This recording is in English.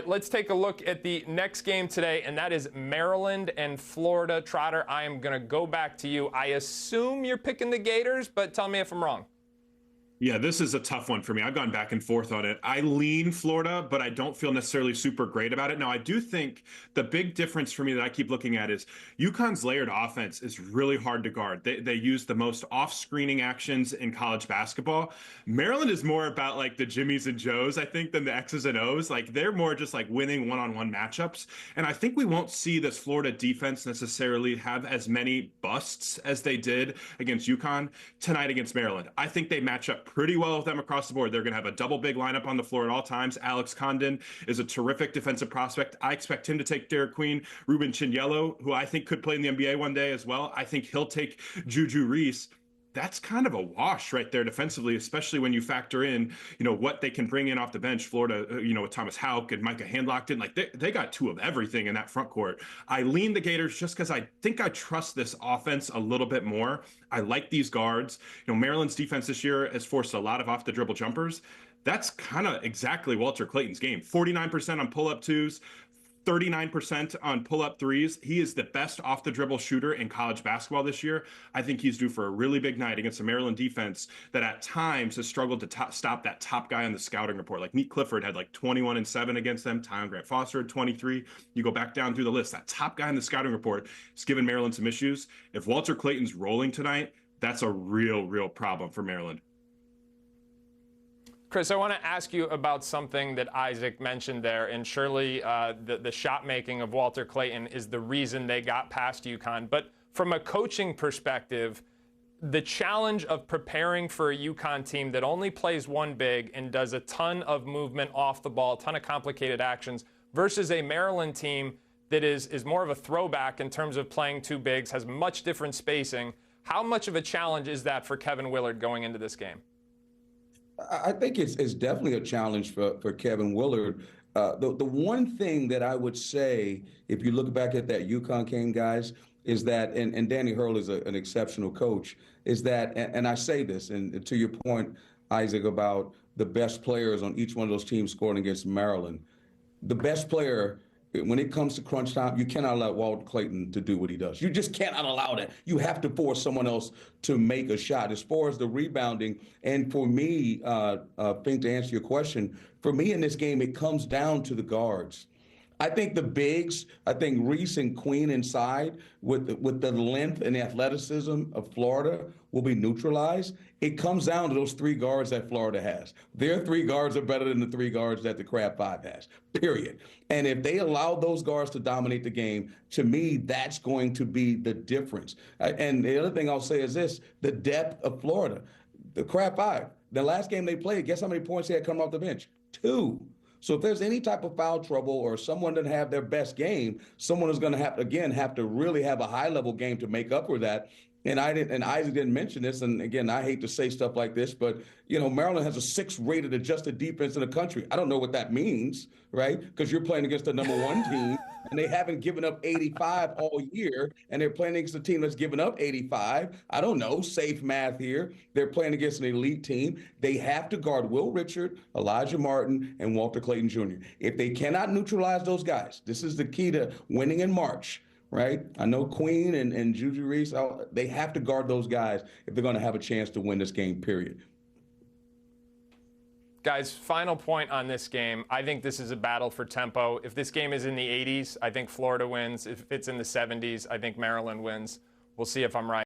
right, let's take a look at the next game today, and that is Maryland and Florida. Trotter, I am going to go back to you. I assume you're picking the Gators, but tell me if I'm wrong. Yeah, this is a tough one for me. I've gone back and forth on it. I lean Florida, but I don't feel necessarily super great about it. Now, I do think the big difference for me that I keep looking at is UConn's layered offense is really hard to guard. They use the most off-screening actions in college basketball. Maryland is more about like the Jimmies and Joes, I think, than the X's and O's. Like they're more just like winning one-on-one matchups. And I think we won't see this Florida defense necessarily have as many busts as they did against UConn tonight against Maryland. I think they match up pretty well with them across the board. They're going to have a double big lineup on the floor at all times. Alex Condon is a terrific defensive prospect. I expect him to take Derek Queen. Ruben Chinyelo, who I think could play in the NBA one day as well. I think he'll take Juju Reese. That's kind of a wash right there defensively, especially when you factor in, what they can bring in off the bench. Florida, with Thomas Houck and Micah Handlockton, like they got two of everything in that front court. I lean the Gators just because I think I trust this offense a little bit more. I like these guards. Maryland's defense this year has forced a lot of off the dribble jumpers. That's kind of exactly Walter Clayton's game. 49% on pull-up twos, 39% on pull-up threes. He is the best off-the-dribble shooter in college basketball this year. I think he's due for a really big night against a Maryland defense that at times has struggled to stop that top guy on the scouting report. Like Meek Clifford had like 21 and 7 against them. Tyron Grant Foster had 23. You go back down through the list. That top guy in the scouting report is giving Maryland some issues. If Walter Clayton's rolling tonight, that's a real problem for Maryland. Chris, I want to ask you about something that Isaac mentioned there, and surely the shot making of Walter Clayton is the reason they got past UConn. But from a coaching perspective, the challenge of preparing for a UConn team that only plays one big and does a ton of movement off the ball, a ton of complicated actions, versus a Maryland team that is more of a throwback in terms of playing two bigs, has much different spacing. How much of a challenge is that for Kevin Willard going into this game? I think it's definitely a challenge for Kevin Willard. The one thing that I would say, if you look back at that UConn game, guys, is that, and Danny Hurl is an exceptional coach, is that, and I say this, and to your point, Isaac, about the best players on each one of those teams scoring against Maryland, the best player, when it comes to crunch time, you cannot allow Walter Clayton to do what he does. You just cannot allow that. You have to force someone else to make a shot. As far as the rebounding, and for me, Fink, to answer your question, for me in this game, it comes down to the guards. I think the bigs, I think Reese and Queen inside with the length and athleticism of Florida will be neutralized. It comes down to those three guards that Florida has. Their three guards are better than the three guards that the Crab Five has, period. And if they allow those guards to dominate the game, to me, that's going to be the difference. And the other thing I'll say is this, the depth of Florida. The Crab Five, the last game they played, guess how many points they had coming off the bench? 2. So if there's any type of foul trouble or someone doesn't have their best game, someone is going to have to really have a high-level game to make up for that. And Isaac didn't mention this, and again, I hate to say stuff like this, but Maryland has a 6th rated adjusted defense in the country. I don't know what that means, right? Because you're playing against the #1 team, and they haven't given up 85 all year, and they're playing against a team that's given up 85. I don't know, safe math here. They're playing against an elite team. They have to guard Will Richard, Elijah Martin, and Walter Clayton Jr. If they cannot neutralize those guys, this is the key to winning in March. Right? I know Queen and Juju Reese, they have to guard those guys if they're going to have a chance to win this game, period. Guys, final point on this game. I think this is a battle for tempo. If this game is in the 80s, I think Florida wins. If it's in the 70s, I think Maryland wins. We'll see if I'm right.